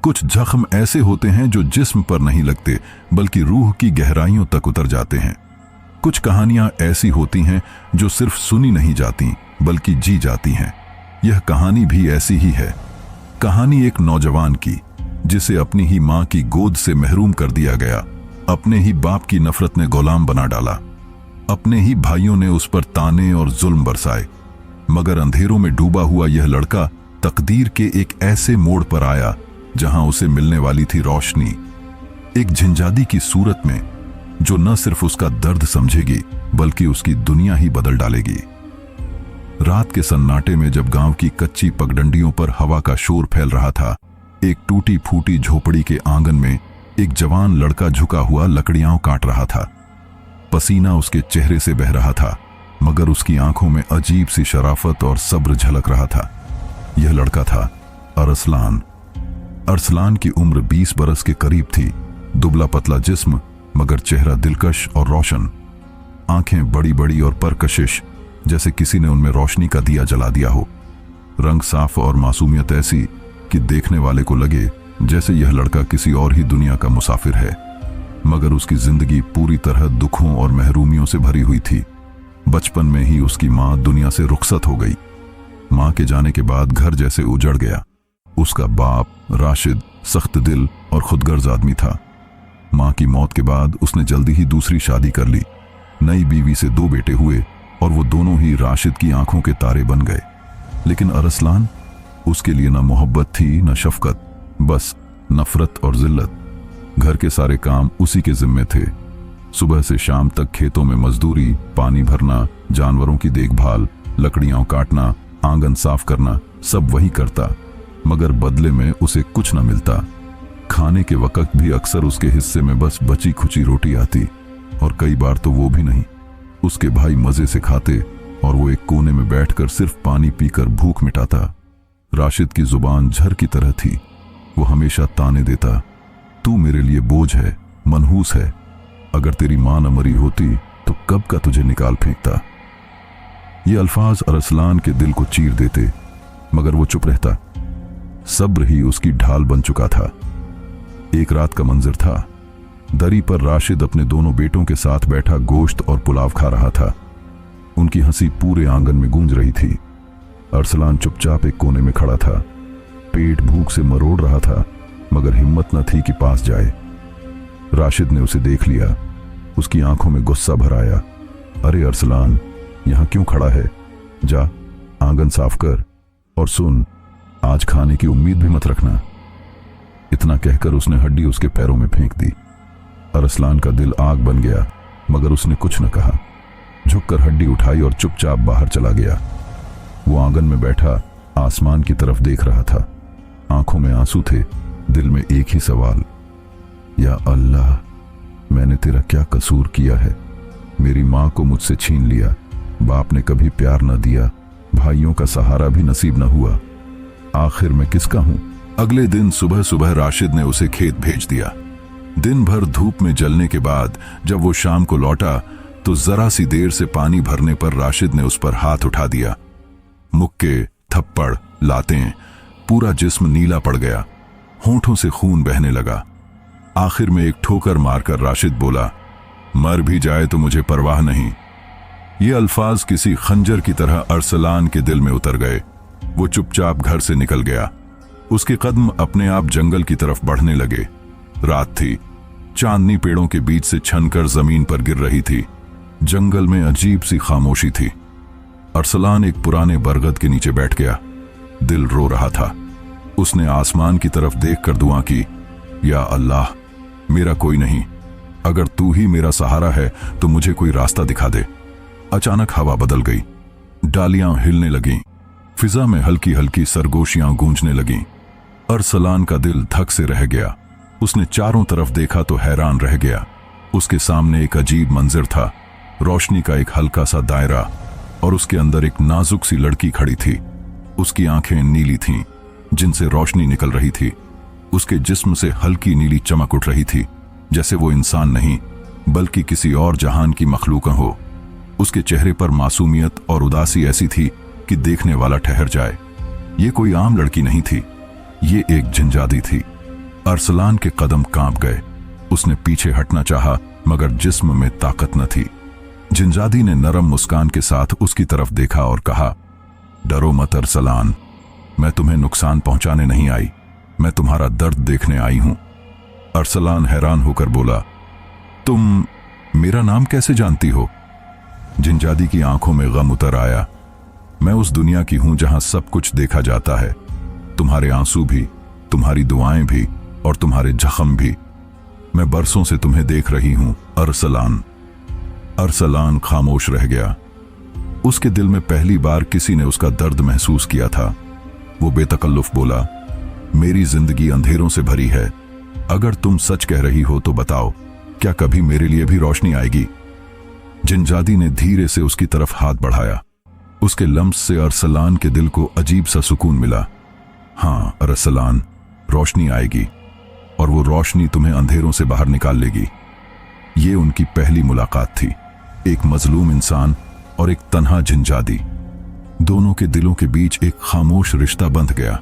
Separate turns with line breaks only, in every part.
कुछ जख्म ऐसे होते हैं जो जिस्म पर नहीं लगते बल्कि रूह की गहराइयों तक उतर जाते हैं। कुछ कहानियां ऐसी होती हैं जो सिर्फ सुनी नहीं जाती बल्कि जी जाती हैं। यह कहानी भी ऐसी ही है। कहानी एक नौजवान की जिसे अपनी ही मां की गोद से महरूम कर दिया गया, अपने ही बाप की नफरत ने गुलाम बना डाला, अपने ही भाइयों ने उस पर ताने और जुल्म बरसाए, मगर अंधेरों में डूबा हुआ यह लड़का तकदीर के एक ऐसे मोड़ पर आया जहां उसे मिलने वाली थी रोशनी, एक झंझादी की सूरत में जो न सिर्फ उसका दर्द समझेगी बल्कि उसकी दुनिया ही बदल डालेगी। रात के सन्नाटे में जब गांव की कच्ची पगडंडियों पर हवा का शोर फैल रहा था, एक टूटी फूटी झोपड़ी के आंगन में एक जवान लड़का झुका हुआ लकड़ियां काट रहा था। पसीना उसके चेहरे से बह रहा था, मगर उसकी आंखों में अजीब सी शराफत और सब्र झलक रहा था। यह लड़का था अरसलान। अरसलान की उम्र 20 बरस के करीब थी। दुबला पतला जिस्म मगर चेहरा दिलकश और रोशन, आंखें बड़ी बड़ी और परकशिश जैसे किसी ने उनमें रोशनी का दिया जला दिया हो। रंग साफ और मासूमियत ऐसी कि देखने वाले को लगे जैसे यह लड़का किसी और ही दुनिया का मुसाफिर है, मगर उसकी जिंदगी पूरी तरह दुखों और महरूमियों से भरी हुई थी। बचपन में ही उसकी मां दुनिया से रुखसत हो गई। मां के जाने के बाद घर जैसे उजड़ गया। उसका बाप राशिद सख्त दिल और खुदगर्ज आदमी था। मां की मौत के बाद उसने जल्दी ही दूसरी शादी कर ली। नई बीवी से 2 बेटे हुए और वो दोनों ही राशिद की आंखों के तारे बन गए। लेकिन अरसलान, उसके लिए न मोहब्बत थी न शफकत, बस नफरत और जिल्लत। घर के सारे काम उसी के जिम्मे थे। सुबह से शाम तक खेतों में मजदूरी, पानी भरना, जानवरों की देखभाल, लकड़ियां काटना, आंगन साफ करना, सब वही करता, मगर बदले में उसे कुछ न मिलता। खाने के वक्त भी अक्सर उसके हिस्से में बस बची खुची रोटी आती, और कई बार तो वो भी नहीं। उसके भाई मजे से खाते और वो एक कोने में बैठकर सिर्फ पानी पीकर भूख मिटाता। राशिद की जुबान झर की तरह थी। वो हमेशा ताने देता, तू मेरे लिए बोझ है, मनहूस है, अगर तेरी मां न मरी होती तो कब का तुझे निकाल फेंकता। ये अल्फाज अरसलान के दिल को चीर देते, मगर वो चुप रहता। सब्र ही उसकी ढाल बन चुका था। एक रात का मंजर था। दरी पर राशिद अपने दोनों बेटों के साथ बैठा गोश्त और पुलाव खा रहा था। उनकी हंसी पूरे आंगन में गूंज रही थी। अरसलान चुपचाप एक कोने में खड़ा था। पेट भूख से मरोड़ रहा था, मगर हिम्मत न थी कि पास जाए। राशिद ने उसे देख लिया। उसकी आंखों में गुस्सा भर आया। अरे अरसलान, यहां क्यों खड़ा है? जा आंगन साफ कर, और सुन, आज खाने की उम्मीद भी मत रखना। इतना कहकर उसने हड्डी उसके पैरों में फेंक दी। अरसलान का दिल आग बन गया, मगर उसने कुछ न कहा। झुककर हड्डी उठाई और चुपचाप बाहर चला गया। वो आंगन में बैठा आसमान की तरफ देख रहा था। आंखों में आंसू थे, दिल में एक ही सवाल, या अल्लाह, मैंने तेरा क्या कसूर किया है? मेरी मां को मुझसे छीन लिया, बाप ने कभी प्यार न दिया, भाइयों का सहारा भी नसीब न हुआ, आखिर मैं किसका हूं? अगले दिन सुबह सुबह राशिद ने उसे खेत भेज दिया। दिन भर धूप में जलने के बाद जब वो शाम को लौटा तो जरा सी देर से पानी भरने पर राशिद ने उस पर हाथ उठा दिया। मुक्के, थप्पड़, लातें, पूरा जिस्म नीला पड़ गया। होंठों से खून बहने लगा। आखिर में एक ठोकर मारकर राशिद बोला, मर भी जाए तो मुझे परवाह नहीं। ये अल्फाज किसी खंजर की तरह अरसलान के दिल में उतर गए। वो चुपचाप घर से निकल गया। उसके कदम अपने आप जंगल की तरफ बढ़ने लगे। रात थी। चांदनी पेड़ों के बीच से छनकर जमीन पर गिर रही थी। जंगल में अजीब सी खामोशी थी। अरसलान एक पुराने बरगद के नीचे बैठ गया। दिल रो रहा था। उसने आसमान की तरफ देखकर दुआ की, या अल्लाह, मेरा कोई नहीं, अगर तू ही मेरा सहारा है तो मुझे कोई रास्ता दिखा दे। अचानक हवा बदल गई। डालियां हिलने लगीं। फिजा में हल्की हल्की सरगोशियां गूंजने लगीं। अरसलान का दिल धक से रह गया। उसने चारों तरफ देखा तो हैरान रह गया। उसके सामने एक अजीब मंजर था। रोशनी का एक हल्का सा दायरा, और उसके अंदर एक नाजुक सी लड़की खड़ी थी। उसकी आंखें नीली थीं, जिनसे रोशनी निकल रही थी। उसके जिस्म से हल्की नीली चमक उठ रही थी, जैसे वो इंसान नहीं बल्कि किसी और जहान की मखलूक हो। उसके चेहरे पर मासूमियत और उदासी ऐसी थी कि देखने वाला ठहर जाए। ये कोई आम लड़की नहीं थी, ये एक जिनजादी थी। अरसलान के कदम कांप गए। उसने पीछे हटना चाहा, मगर जिस्म में ताकत न थी। जिनजादी ने नरम मुस्कान के साथ उसकी तरफ देखा और कहा, डरो मत अरसलान, मैं तुम्हें नुकसान पहुंचाने नहीं आई, मैं तुम्हारा दर्द देखने आई हूं। अरसलान हैरान होकर बोला, तुम मेरा नाम कैसे जानती हो? जिनजादी की आंखों में गम उतर आया। मैं उस दुनिया की हूं जहां सब कुछ देखा जाता है, तुम्हारे आंसू भी, तुम्हारी दुआएं भी और तुम्हारे जख्म भी। मैं बरसों से तुम्हें देख रही हूं अरसलान। अरसलान खामोश रह गया। उसके दिल में पहली बार किसी ने उसका दर्द महसूस किया था। वो बेतकल्लुफ बोला, मेरी जिंदगी अंधेरों से भरी है, अगर तुम सच कह रही हो तो बताओ, क्या कभी मेरे लिए भी रोशनी आएगी? जिनजादी ने धीरे से उसकी तरफ हाथ बढ़ाया। उसके लम्स से अरसलान के दिल को अजीब सा सुकून मिला। हां अरसलान, रोशनी आएगी और वो रोशनी तुम्हें अंधेरों से बाहर निकाल लेगी। ये उनकी पहली मुलाकात थी, एक मजलूम इंसान और एक तन्हा जिनजादी। दोनों के दिलों के बीच एक खामोश रिश्ता बंध गया।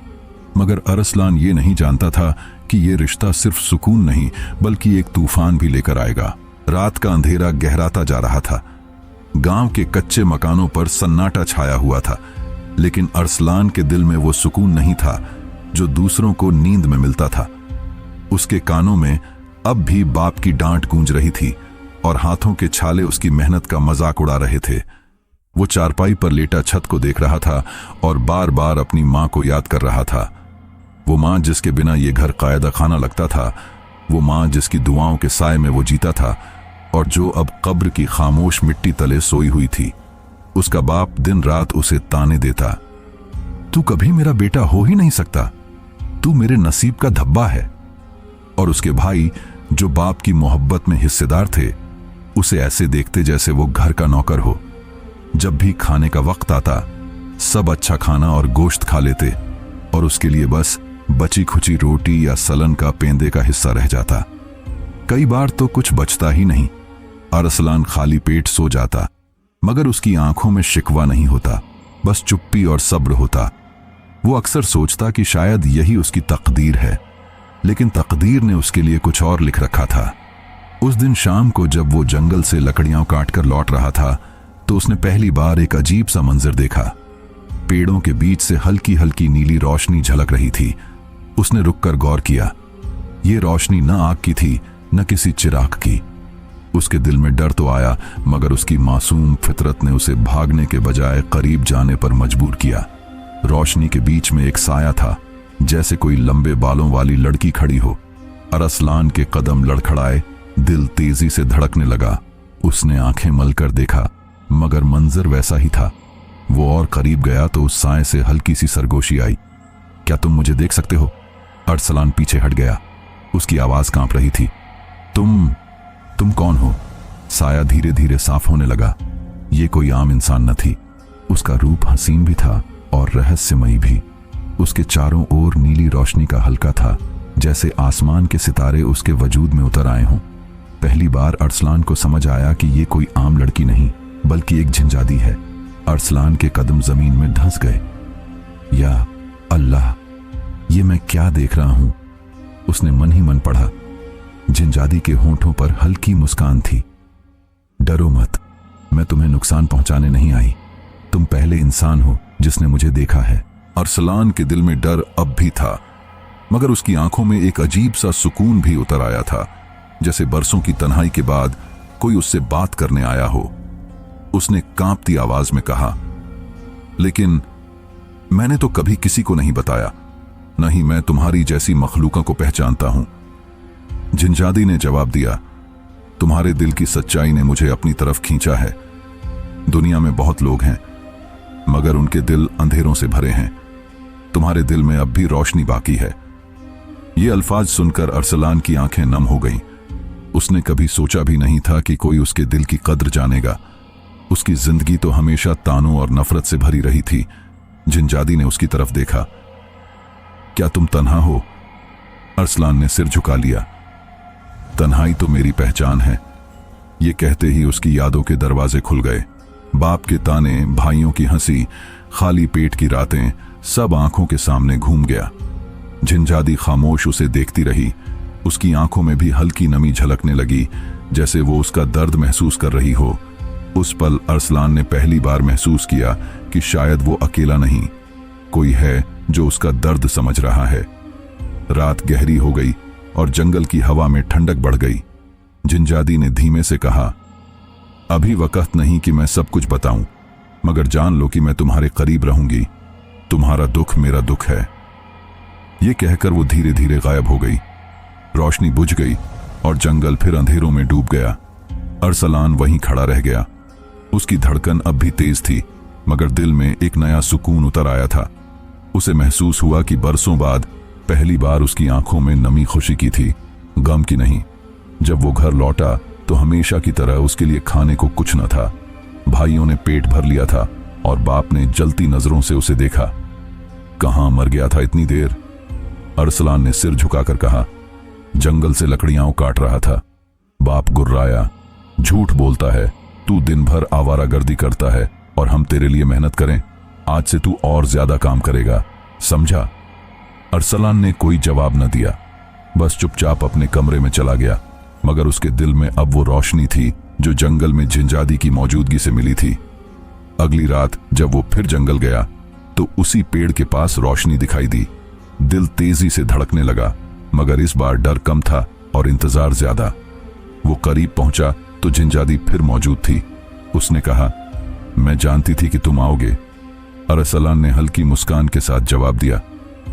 मगर अरसलान ये नहीं जानता था कि ये रिश्ता सिर्फ सुकून नहीं बल्कि एक तूफान भी लेकर आएगा। रात का अंधेरा गहराता जा रहा था। गांव के कच्चे मकानों पर सन्नाटा छाया हुआ था, लेकिन अरसलान के दिल में वो सुकून नहीं था जो दूसरों को नींद में मिलता था। उसके कानों में अब भी बाप की डांट गूंज रही थी और हाथों के छाले उसकी मेहनत का मजाक उड़ा रहे थे। वो चारपाई पर लेटा छत को देख रहा था और बार बार अपनी मां को याद कर रहा था। वो मां जिसके बिना ये घर कायदा खाना लगता था, वो मां जिसकी दुआओं के साए में वो जीता था और जो अब कब्र की खामोश मिट्टी तले सोई हुई थी। उसका बाप दिन रात उसे ताने देता, तू कभी मेरा बेटा हो ही नहीं सकता, तू मेरे नसीब का धब्बा है। और उसके भाई जो बाप की मोहब्बत में हिस्सेदार थे, उसे ऐसे देखते जैसे वो घर का नौकर हो। जब भी खाने का वक्त आता, सब अच्छा खाना और गोश्त खा लेते और उसके लिए बस बची खुची रोटी या सलन का पेंदे का हिस्सा रह जाता। कई बार तो कुछ बचता ही नहीं। अरसलान खाली पेट सो जाता, मगर उसकी आंखों में शिकवा नहीं होता, बस चुप्पी और सब्र होता। वो अक्सर सोचता कि शायद यही उसकी तकदीर है, लेकिन तकदीर ने उसके लिए कुछ और लिख रखा था। उस दिन शाम को जब वो जंगल से लकड़ियां काटकर लौट रहा था, तो उसने पहली बार एक अजीब सा मंजर देखा। पेड़ों के बीच से हल्की हल्की नीली रोशनी झलक रही थी। उसने रुककर गौर किया। ये रोशनी न आग की थी, न किसी चिराग की। उसके दिल में डर तो आया, मगर उसकी मासूम फितरत ने उसे भागने के बजाय करीब जाने पर मजबूर किया। रोशनी के बीच में एक साया था, जैसे कोई लंबे बालों वाली लड़की खड़ी हो। अरसलान के कदम लड़खड़ाए, दिल तेजी से धड़कने लगा। उसने आंखें मलकर देखा, मगर मंजर वैसा ही था। वो और करीब गया तो उस साए से हल्की सी सरगोशी आई। क्या तुम मुझे देख सकते हो? अरसलान पीछे हट गया। उसकी आवाज कांप रही थी। तुम कौन हो? साया धीरे धीरे साफ होने लगा। ये कोई आम इंसान न थी। उसका रूप हसीन भी था और रहस्यमयी भी। उसके चारों ओर नीली रोशनी का हल्का था, जैसे आसमान के सितारे उसके वजूद में उतर आए हों। पहली बार अरसलान को समझ आया कि ये कोई आम लड़की नहीं, बल्कि एक जिनजादी है। अरसलान के कदम जमीन में धंस गए। या अल्लाह, ये मैं क्या देख रहा हूं? उसने मन ही मन पढ़ा। जिनजादी के होंठों पर हल्की मुस्कान थी। डरो मत, मैं तुम्हें नुकसान पहुंचाने नहीं आई। तुम पहले इंसान हो जिसने मुझे देखा है। अरसलान के दिल में डर अब भी था, मगर उसकी आंखों में एक अजीब सा सुकून भी उतर आया था, जैसे बरसों की तन्हाई के बाद कोई उससे बात करने आया हो। उसने कांपती आवाज में कहा, लेकिन मैंने तो कभी किसी को नहीं बताया, न ही मैं तुम्हारी जैसी मखलूकों को पहचानता हूं। जिनजादी ने जवाब दिया, तुम्हारे दिल की सच्चाई ने मुझे अपनी तरफ खींचा है। दुनिया में बहुत लोग हैं, मगर उनके दिल अंधेरों से भरे हैं। तुम्हारे दिल में अब भी रोशनी बाकी है। ये अल्फाज सुनकर अरसलान की आंखें नम हो गईं। उसने कभी सोचा भी नहीं था कि कोई उसके दिल की कद्र जानेगा। उसकी जिंदगी तो हमेशा तानों और नफरत से भरी रही थी। जिनजादी ने उसकी तरफ देखा। क्या तुम तन्हा हो? अरसलान ने सिर झुका लिया। तन्हाई तो मेरी पहचान है। ये कहते ही उसकी यादों के दरवाजे खुल गए। बाप के ताने, भाइयों की हंसी, खाली पेट की रातें, सब आंखों के सामने घूम गया। झिंझादी खामोश उसे देखती रही। उसकी आंखों में भी हल्की नमी झलकने लगी, जैसे वो उसका दर्द महसूस कर रही हो। उस पल अरसलान ने पहली बार महसूस किया कि शायद वो अकेला नहीं, कोई है जो उसका दर्द समझ रहा है। रात गहरी हो गई और जंगल की हवा में ठंडक बढ़ गई। झिंझादी ने धीमे से कहा, अभी वक्त नहीं कि मैं सब कुछ बताऊं, मगर जान लो कि मैं तुम्हारे करीब रहूंगी। तुम्हारा दुख मेरा दुख है। ये कहकर वो धीरे धीरे गायब हो गई। रोशनी बुझ गई और जंगल फिर अंधेरों में डूब गया। अरसलान वहीं खड़ा रह गया। उसकी धड़कन अब भी तेज थी, मगर दिल में एक नया सुकून उतर आया था। उसे महसूस हुआ कि बरसों बाद पहली बार उसकी आंखों में नमी खुशी की थी, गम की नहीं। जब वो घर लौटा तो हमेशा की तरह उसके लिए खाने को कुछ न था। भाइयों ने पेट भर लिया था और बाप ने जलती नजरों से उसे देखा। कहां मर गया था इतनी देर? अरसलान ने सिर झुकाकर कहा, जंगल से लकड़ियां काट रहा था। बाप गुर्राया, झूठ बोलता है, तू दिन भर आवारागर्दी करता है और हम तेरे लिए मेहनत करें। आज से तू और ज्यादा काम करेगा, समझा? अरसलान ने कोई जवाब न दिया, बस चुपचाप अपने कमरे में चला गया। मगर उसके दिल में अब वो रोशनी थी जो जंगल में झिंझादी की मौजूदगी से मिली थी। अगली रात जब वो फिर जंगल गया तो उसी पेड़ के पास रोशनी दिखाई दी। दिल तेजी से धड़कने लगा, मगर इस बार डर कम था और इंतजार ज्यादा। वो करीब पहुंचा तो झिंझादी फिर मौजूद थी। उसने कहा, मैं जानती थी कि तुम आओगे। अरसलान ने हल्की मुस्कान के साथ जवाब दिया,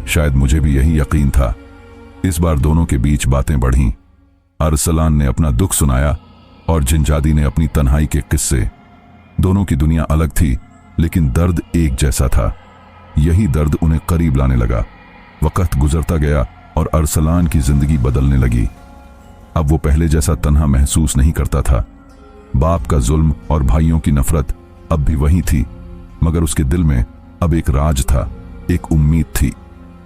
शायद मुझे भी यही यकीन था। इस बार दोनों के बीच बातें बढ़ीं। अरसलान ने अपना दुख सुनाया और झिंझादी ने अपनी तन्हाई के किस्से। दोनों की दुनिया अलग थी, लेकिन दर्द एक जैसा था। यही दर्द उन्हें करीब लाने लगा। वक्त गुजरता गया और अरसलान की जिंदगी बदलने लगी। अब वो पहले जैसा तन्हा महसूस नहीं करता था। बाप का जुल्म और भाइयों की नफरत अब भी वही थी, मगर उसके दिल में अब एक राज था, एक उम्मीद थी।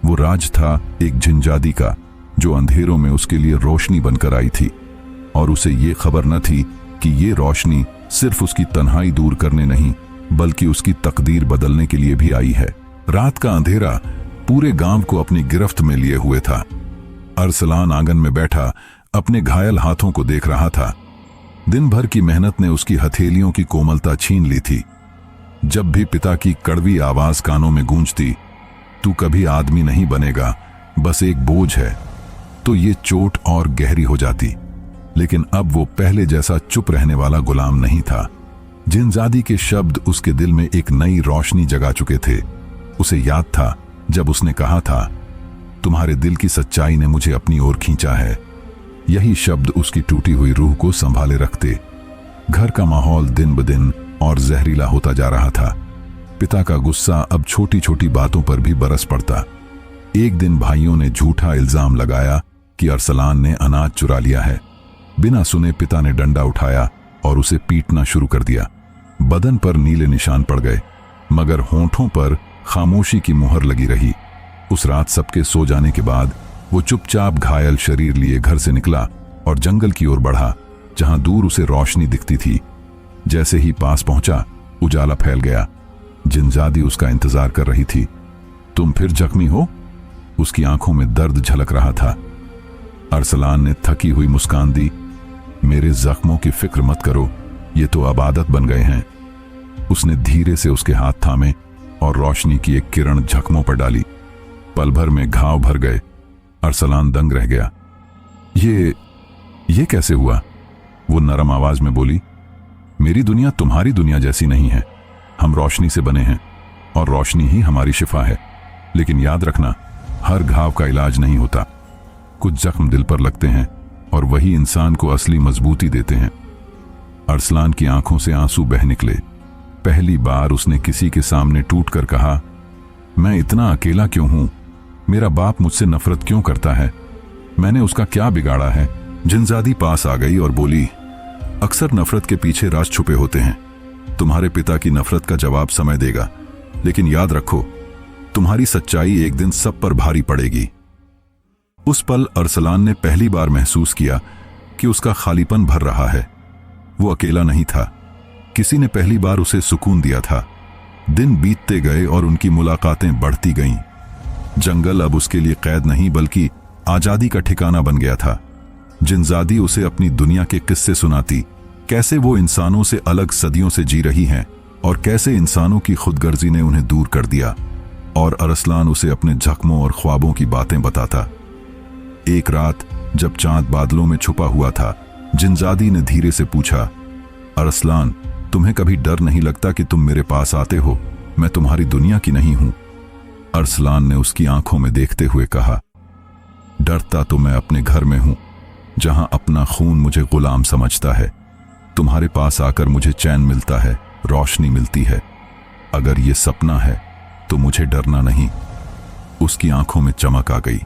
वो राज था एक झिंझादी का, जो अंधेरों में उसके लिए रोशनी बनकर आई थी। और उसे ये खबर न थी कि ये रोशनी सिर्फ उसकी तन्हाई दूर करने नहीं, बल्कि उसकी तकदीर बदलने के लिए भी आई है। रात का अंधेरा पूरे गांव को अपनी गिरफ्त में लिए हुए था। अरसलान आंगन में बैठा अपने घायल हाथों को देख रहा था। दिन भर की मेहनत ने उसकी हथेलियों की कोमलता छीन ली थी। जब भी पिता की कड़वी आवाज कानों में गूंजती, तू कभी आदमी नहीं बनेगा, बस एक बोझ है, तो ये चोट और गहरी हो जाती। लेकिन अब वो पहले जैसा चुप रहने वाला गुलाम नहीं था। झिंझादी के शब्द उसके दिल में एक नई रोशनी जगा चुके थे। उसे याद था जब उसने कहा था, तुम्हारे दिल की सच्चाई ने मुझे अपनी ओर खींचा है। यही शब्द उसकी टूटी हुई रूह को संभाले रखते। घर का माहौल दिन ब दिन और जहरीला होता जा रहा था। पिता का गुस्सा अब छोटी छोटी बातों पर भी बरस पड़ता। एक दिन भाइयों ने झूठा इल्जाम लगाया कि अरसलान ने अनाज चुरा लिया है। बिना सुने पिता ने डंडा उठाया और उसे पीटना शुरू कर दिया। बदन पर नीले निशान पड़ गए, मगर होंठों पर खामोशी की मुहर लगी रही। उस रात सबके सो जाने के बाद वो चुपचाप घायल शरीर लिए घर से निकला और जंगल की ओर बढ़ा, जहां दूर उसे रोशनी दिखती थी। जैसे ही पास पहुंचा, उजाला फैल गया। झिंझादी उसका इंतजार कर रही थी। तुम फिर जख्मी हो? उसकी आंखों में दर्द झलक रहा था। अरसलान ने थकी हुई मुस्कान दी, मेरे जख्मों की फिक्र मत करो, ये तो अब आदत बन गए हैं। उसने धीरे से उसके हाथ थामे और रोशनी की एक किरण जख्मों पर डाली। पल भर में घाव भर गए। अरसलान दंग रह गया। ये कैसे हुआ? वो नरम आवाज में बोली, मेरी दुनिया तुम्हारी दुनिया जैसी नहीं है। हम रोशनी से बने हैं और रोशनी ही हमारी शिफा है। लेकिन याद रखना, हर घाव का इलाज नहीं होता। कुछ जख्म दिल पर लगते हैं और वही इंसान को असली मजबूती देते हैं। अरसलान की आंखों से आंसू बह निकले। पहली बार उसने किसी के सामने टूटकर कहा, मैं इतना अकेला क्यों हूं? मेरा बाप मुझसे नफरत क्यों करता है? मैंने उसका क्या बिगाड़ा है? झिंझादी पास आ गई और बोली, अक्सर नफरत के पीछे राज छुपे होते हैं। तुम्हारे पिता की नफरत का जवाब समय देगा, लेकिन याद रखो, तुम्हारी सच्चाई एक दिन सब पर भारी पड़ेगी। उस पल अरसलान ने पहली बार महसूस किया कि उसका खालीपन भर रहा है। वो अकेला नहीं था। किसी ने पहली बार उसे सुकून दिया था। दिन बीतते गए और उनकी मुलाकातें बढ़ती गईं। जंगल अब उसके लिए कैद नहीं बल्कि आजादी का ठिकाना बन गया था। जिनजादी उसे अपनी दुनिया के किस्से सुनाती, कैसे वो इंसानों से अलग सदियों से जी रही हैं और कैसे इंसानों की खुदगर्जी ने उन्हें दूर कर दिया। और अरसलान उसे अपने जख्मों और ख्वाबों की बातें बताता। एक रात जब चांद बादलों में छुपा हुआ था, जिनजादी ने धीरे से पूछा, अरसलान, तुम्हें कभी डर नहीं लगता कि तुम मेरे पास आते हो? मैं तुम्हारी दुनिया की नहीं हूं। अरसलान ने उसकी आंखों में देखते हुए कहा, डरता तो मैं अपने घर में हूं, जहां अपना खून मुझे गुलाम समझता है। तुम्हारे पास आकर मुझे चैन मिलता है, रोशनी मिलती है। अगर ये सपना है तो मुझे डरना नहीं। उसकी आंखों में चमक आ गई।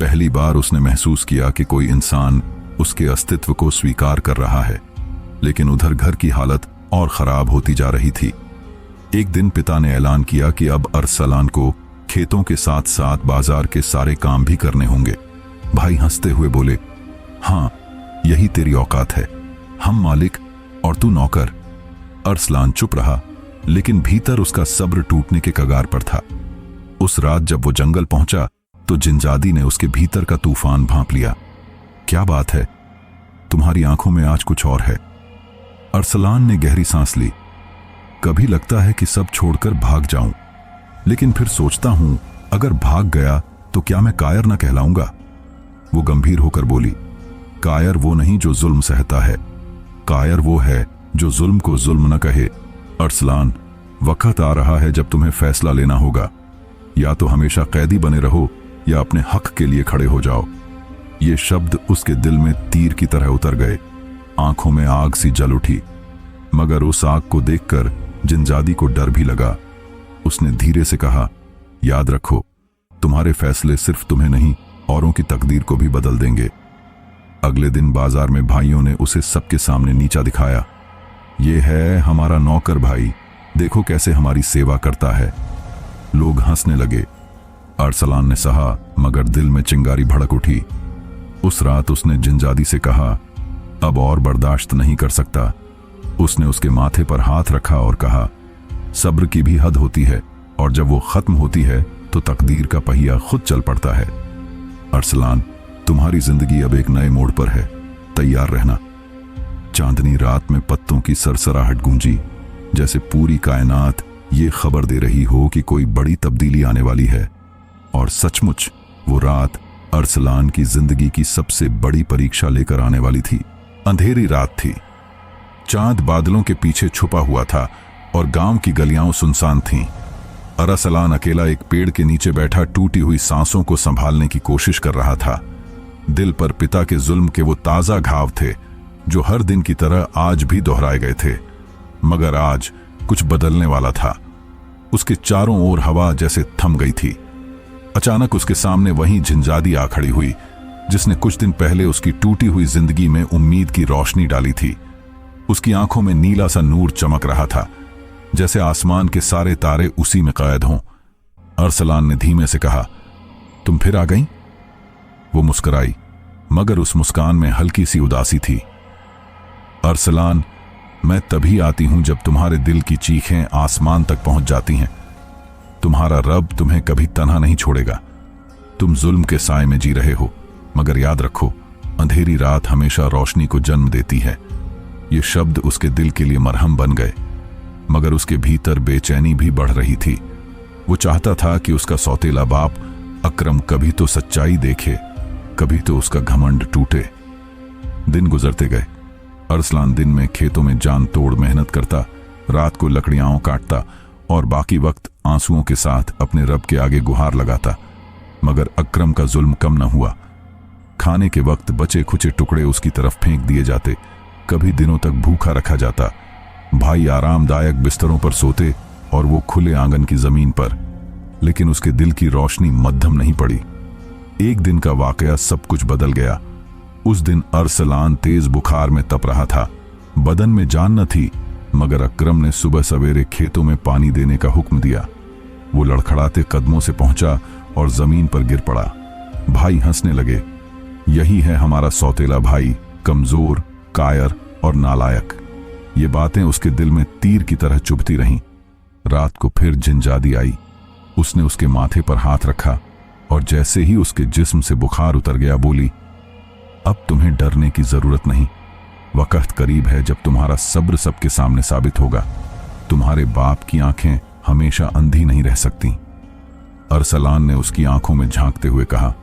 पहली बार उसने महसूस किया कि कोई इंसान उसके अस्तित्व को स्वीकार कर रहा है। लेकिन उधर घर की हालत और खराब होती जा रही थी। एक दिन पिता ने ऐलान किया कि अब अरसलान को खेतों के साथ साथ बाजार के सारे काम भी करने होंगे। भाई हंसते हुए बोले, हाँ, यही तेरी औकात है। हम मालिक और तू नौकर। अरसलान चुप रहा, लेकिन भीतर उसका सब्र टूटने के कगार पर था। उस रात जब वो जंगल पहुंचा तो जिनजादी ने उसके भीतर का तूफान भांप लिया। क्या बात है? तुम्हारी आंखों में आज कुछ और है। अरसलान ने गहरी सांस ली। कभी लगता है कि सब छोड़कर भाग जाऊं, लेकिन फिर सोचता हूं अगर भाग गया तो क्या मैं कायर न कहलाऊंगा? वो गंभीर होकर बोली, कायर वो नहीं जो जुल्म सहता है, कायर वो है जो जुल्म को जुल्म न कहे। अरसलान, वक्त आ रहा है जब तुम्हें फैसला लेना होगा। या तो हमेशा कैदी बने रहो या अपने हक के लिए खड़े हो जाओ। ये शब्द उसके दिल में तीर की तरह उतर गए। आंखों में आग सी जल उठी, मगर उस आग को देखकर जिनजादी को डर भी लगा। उसने धीरे से कहा, याद रखो, तुम्हारे फैसले सिर्फ तुम्हें नहीं, औरों की तकदीर को भी बदल देंगे। अगले दिन बाजार में भाइयों ने उसे सबके सामने नीचा दिखाया। ये है हमारा नौकर भाई, देखो कैसे हमारी सेवा करता है। लोग हंसने लगे। अरसलान ने सहा, मगर दिल में चिंगारी भड़क उठी। उस रात उसने जिनजादी से कहा, अब और बर्दाश्त नहीं कर सकता। उसने उसके माथे पर हाथ रखा और कहा, सब्र की भी हद होती है, और जब वो खत्म होती है तो तकदीर का पहिया खुद चल पड़ता है। अरसलान, तुम्हारी जिंदगी अब एक नए मोड़ पर है, तैयार रहना। चांदनी रात में पत्तों की सरसराहट गूंजी, जैसे पूरी कायनात ये खबर दे रही हो कि कोई बड़ी तब्दीली आने वाली है। और सचमुच वो रात अरसलान की जिंदगी की सबसे बड़ी परीक्षा लेकर आने वाली थी। अंधेरी रात थी। चांद बादलों के पीछे छुपा हुआ था और गांव की गलियां सुनसान थीं। अरसलान अकेला एक पेड़ के नीचे बैठा टूटी हुई सांसों को संभालने की कोशिश कर रहा था। दिल पर पिता के जुल्म के वो ताजा घाव थे जो हर दिन की तरह आज भी दोहराए गए थे। मगर आज कुछ बदलने वाला था। उसके चारों ओर हवा जैसे थम गई थी। अचानक उसके सामने वही जिनजादी आ खड़ी हुई, जिसने कुछ दिन पहले उसकी टूटी हुई जिंदगी में उम्मीद की रोशनी डाली थी। उसकी आंखों में नीला सा नूर चमक रहा था, जैसे आसमान के सारे तारे उसी में कैद हों। अरसलान ने धीमे से कहा, तुम फिर आ गई? वो मुस्कुराई, मगर उस मुस्कान में हल्की सी उदासी थी। अरसलान, मैं तभी आती हूं जब तुम्हारे दिल की चीखें आसमान तक पहुंच जाती हैं। तुम्हारा रब तुम्हें कभी तन्हा नहीं छोड़ेगा। तुम जुल्म के साए में जी रहे हो, मगर याद रखो, अंधेरी रात हमेशा रोशनी को जन्म देती है। ये शब्द उसके दिल के लिए मरहम बन गए, मगर उसके भीतर बेचैनी भी बढ़ रही थी। वो चाहता था कि उसका सौतेला बाप अकरम कभी तो सच्चाई देखे, कभी तो उसका घमंड टूटे। दिन गुजरते गए। अरसलान दिन में खेतों में जान तोड़ मेहनत करता, रात को लकड़ियां काटता और बाकी वक्त आंसुओं के साथ अपने रब के आगे गुहार लगाता। मगर अकरम का जुल्म कम न हुआ। खाने के वक्त बचे खुचे टुकड़े उसकी तरफ फेंक दिए जाते, कभी दिनों तक भूखा रखा जाता। भाई आरामदायक बिस्तरों पर सोते और वो खुले आंगन की जमीन पर। लेकिन उसके दिल की रोशनी मध्यम नहीं पड़ी। एक दिन का वाकया सब कुछ बदल गया। उस दिन अरसलान तेज बुखार में तप रहा था। बदन में जान न थी, मगर अकरम ने सुबह सवेरे खेतों में पानी देने का हुक्म दिया। वो लड़खड़ाते कदमों से पहुंचा और जमीन पर गिर पड़ा। भाई हंसने लगे। यही है हमारा सौतेला भाई, कमजोर, कायर और नालायक। ये बातें उसके दिल में तीर की तरह चुभती रहीं। रात को फिर जिनजादी आई। उसने उसके माथे पर हाथ रखा और जैसे ही उसके जिस्म से बुखार उतर गया बोली, अब तुम्हें डरने की जरूरत नहीं। वक्त करीब है जब तुम्हारा सब्र सबके सामने साबित होगा। तुम्हारे बाप की आंखें हमेशा अंधी नहीं रह सकती। अरसलान ने उसकी आंखों में झांकते हुए कहा,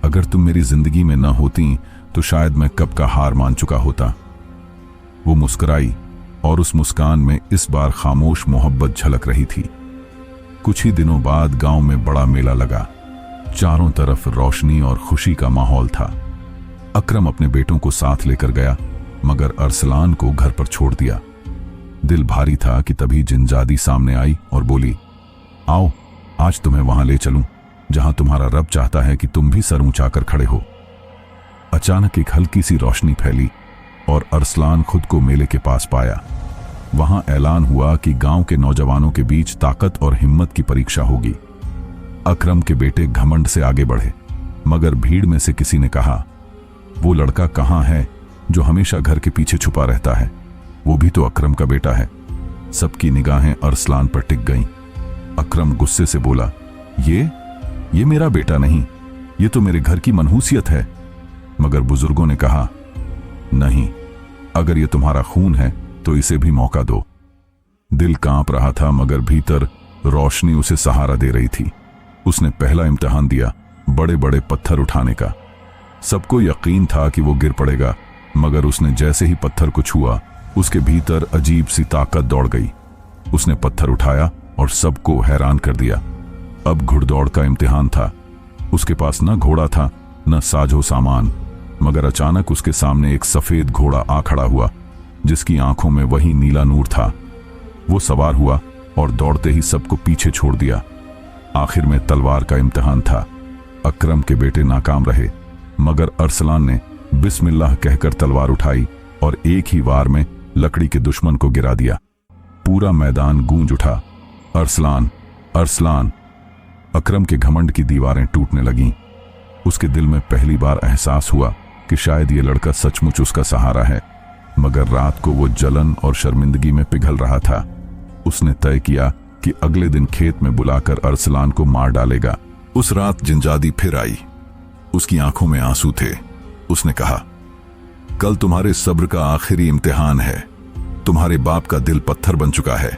अगर तुम मेरी जिंदगी में न होती तो शायद मैं कब का हार मान चुका होता। वो मुस्कुराई और उस मुस्कान में इस बार खामोश मोहब्बत झलक रही थी। कुछ ही दिनों बाद गांव में बड़ा मेला लगा। चारों तरफ रोशनी और खुशी का माहौल था। अकरम अपने बेटों को साथ लेकर गया, मगर अरसलान को घर पर छोड़ दिया। दिल भारी था कि तभी जिनजादी सामने आई और बोली, आओ आज तुम्हें वहां ले चलूं जहां तुम्हारा रब चाहता है कि तुम भी सर ऊंचा कर खड़े हो। अचानक एक हल्की सी रोशनी फैली और अरसलान खुद को मेले के पास पाया। वहां ऐलान हुआ कि गांव के नौजवानों के बीच ताकत और हिम्मत की परीक्षा होगी। अकरम के बेटे घमंड से आगे बढ़े, मगर भीड़ में से किसी ने कहा, वो लड़का कहां है जो हमेशा घर के पीछे छुपा रहता है? वो भी तो अकरम का बेटा है। सबकी निगाहें अरसलान पर टिक गईं। अकरम गुस्से से बोला, ये मेरा बेटा नहीं, ये तो मेरे घर की मनहूसियत है। मगर बुजुर्गों ने कहा, नहीं, अगर ये तुम्हारा खून है तो इसे भी मौका दो। दिल कांप रहा था, मगर भीतर रोशनी उसे सहारा दे रही थी। उसने पहला इम्तिहान दिया, बड़े बड़े पत्थर उठाने का। सबको यकीन था कि वो गिर पड़ेगा, मगर उसने जैसे ही पत्थर को छुआ, उसके भीतर अजीब सी ताकत दौड़ गई। उसने पत्थर उठाया और सबको हैरान कर दिया। अब घुड़दौड़ का इम्तिहान था। उसके पास न घोड़ा था न साजो सामान, मगर अचानक उसके सामने एक सफेद घोड़ा आ खड़ा हुआ, जिसकी आंखों में वही नीला नूर था। वो सवार हुआ और दौड़ते ही सबको पीछे छोड़ दिया। आखिर में तलवार का इम्तिहान था। अकरम के बेटे नाकाम रहे, मगर अरसलान ने बिस्मिल्लाह कहकर तलवार उठाई और एक ही वार में लकड़ी के दुश्मन को गिरा दिया। पूरा मैदान गूंज उठा, अरसलान, अरसलान। अकरम के घमंड की दीवारें टूटने लगीं। उसके दिल में पहली बार एहसास हुआ कि शायद ये लड़का सचमुच उसका सहारा है, मगर रात को वो जलन और शर्मिंदगी में पिघल रहा था। उसने तय किया कि अगले दिन खेत में बुलाकर अरसलान को मार डालेगा। उस रात जिनजादी फिर आई। उसकी आंखों में आंसू थे। उसने कहा, कल तुम्हारे सब्र का आखिरी इम्तिहान है। तुम्हारे बाप का दिल पत्थर बन चुका है,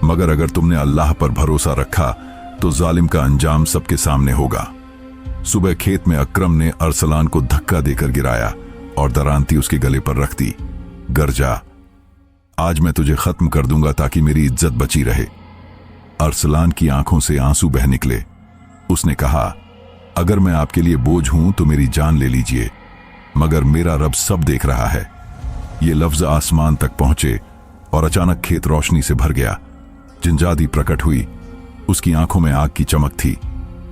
मगर अगर तुमने अल्लाह पर भरोसा रखा तो जालिम का अंजाम सबके सामने होगा। सुबह खेत में अकरम ने अरसलान को धक्का देकर गिराया और दरांती उसके गले पर रख दी। गरजा, आज मैं तुझे खत्म कर दूंगा ताकि मेरी इज्जत बची रहे। अरसलान की आंखों से आंसू बह निकले। उसने कहा, अगर मैं आपके लिए बोझ हूं तो मेरी जान ले लीजिए, मगर मेरा रब सब देख रहा है। ये लफ्ज आसमान तक पहुंचे और अचानक खेत रोशनी से भर गया। जिनजादी प्रकट हुई। उसकी आंखों में आग की चमक थी।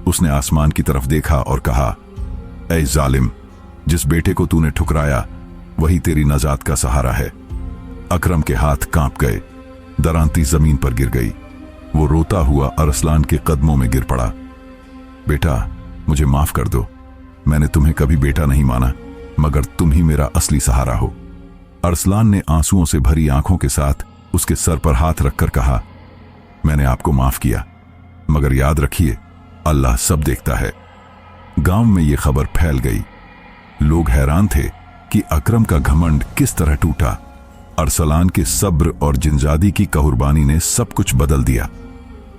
उसने आसमान की तरफ देखा और कहा, ऐ जालिम, जिस बेटे को तूने ठुकराया वही तेरी नजात का सहारा है। अकरम के हाथ कांप गए। दरांती जमीन पर गिर गई। वो रोता हुआ अरसलान के कदमों में गिर पड़ा। बेटा, मुझे माफ कर दो। मैंने तुम्हें कभी बेटा नहीं माना, मगर तुम ही मेरा असली सहारा हो। अरसलान ने आंसुओं से भरी आंखों के साथ उसके सर पर हाथ रखकर कहा, मैंने आपको माफ किया, मगर याद रखिए, अल्लाह सब देखता है। गांव में यह खबर फैल गई। लोग हैरान थे कि अकरम का घमंड किस तरह टूटा। अरसलान के सब्र और जिनजादी की कुर्बानी ने सब कुछ बदल दिया।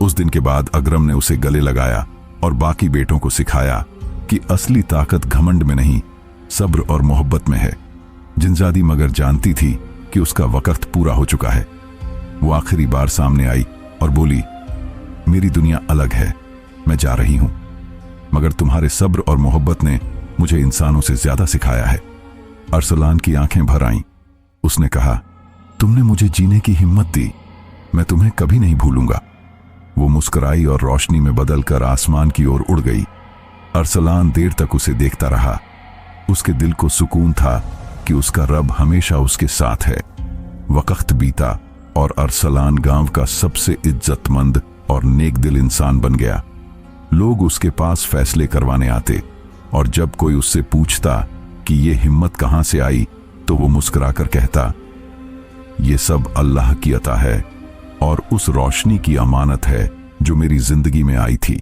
उस दिन के बाद अकरम ने उसे गले लगाया और बाकी बेटों को सिखाया कि असली ताकत घमंड में नहीं, सब्र और मोहब्बत में है। जिनजादी मगर जानती थी कि उसका वक्त पूरा हो चुका है। वो आखिरी बार सामने आई और बोली, मेरी दुनिया अलग है, मैं जा रही हूं, मगर तुम्हारे सब्र और मोहब्बत ने मुझे इंसानों से ज्यादा सिखाया है। अरसलान की आंखें भर आईं। उसने कहा, तुमने मुझे जीने की हिम्मत दी, मैं तुम्हें कभी नहीं भूलूंगा। वो मुस्कुराई और रोशनी में बदलकर आसमान की ओर उड़ गई। अरसलान देर तक उसे देखता रहा। उसके दिल को सुकून था कि उसका रब हमेशा उसके साथ है। वक्त बीता और अरसलान गांव का सबसे इज्जतमंद और नेक दिल इंसान बन गया। लोग उसके पास फैसले करवाने आते और जब कोई उससे पूछता कि ये हिम्मत कहां से आई, तो वो मुस्कुराकर कहता, ये सब अल्लाह की अता है और उस रोशनी की अमानत है जो मेरी जिंदगी में आई थी।